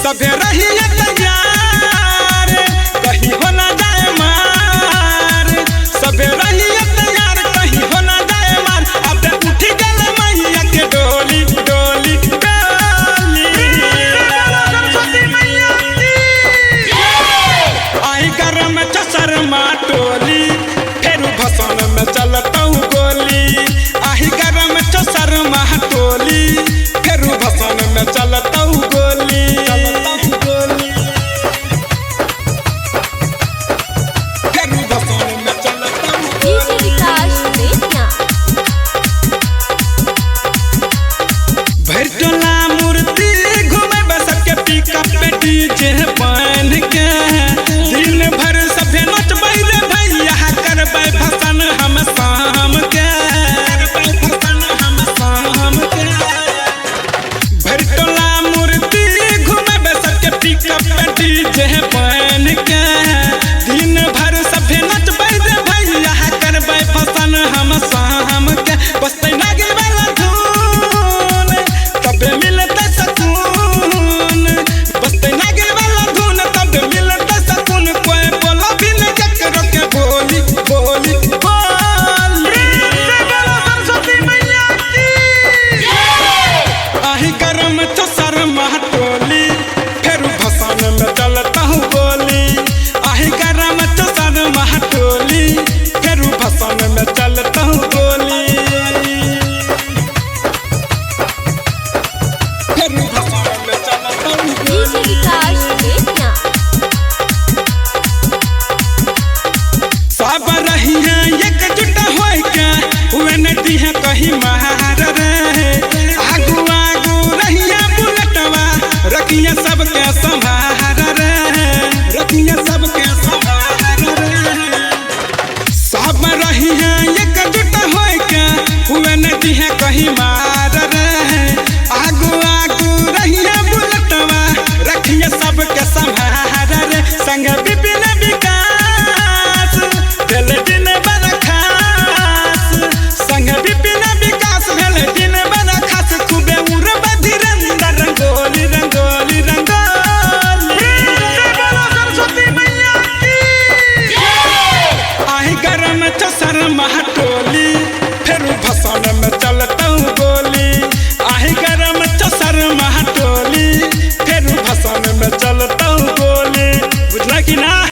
सभे रही तैयार कहीं हो ना जाए मार, सभे रही तैयार कहीं हो ना जाए मार। अब उठी गल मैया के डोली डोली डोली, आई गरम चसर टोली फिर भसन में चलता गोली, आई गरम चसर टोली फिर भसन में चलता गोली। भरटोला मूर्ति घूमे सबके पिकअप पे डीजे बन के, दिन भर सभे नचबै रे भैया करबै भसन हम शाम के, भरटोला मूर्ति घूमे सबके पिकअप पे डीजे बन के, दिन भर सभे नचबै रे भैया करबै भसन हम शाम के। बजतै नागिन वाला धुन तबे मिलतै सकून, बजतै नागिन वाला धुन तबे मिलतै सकून। कोई बोला भी न जकरो के बोली बोली बोली, सरस्वती मैया की आही गरम चसर टोली फिर भसन में चलता हूँ गोली, आही गरम चसर टोली फिर भसन में चलता हूँ गोली, फिर भसन में चलता हूँ गोली। सब रही है एकजुट होय के वे नदी है कहीं महार रे, आगू आगू रही है बुलेटवा रखिए सबके संभार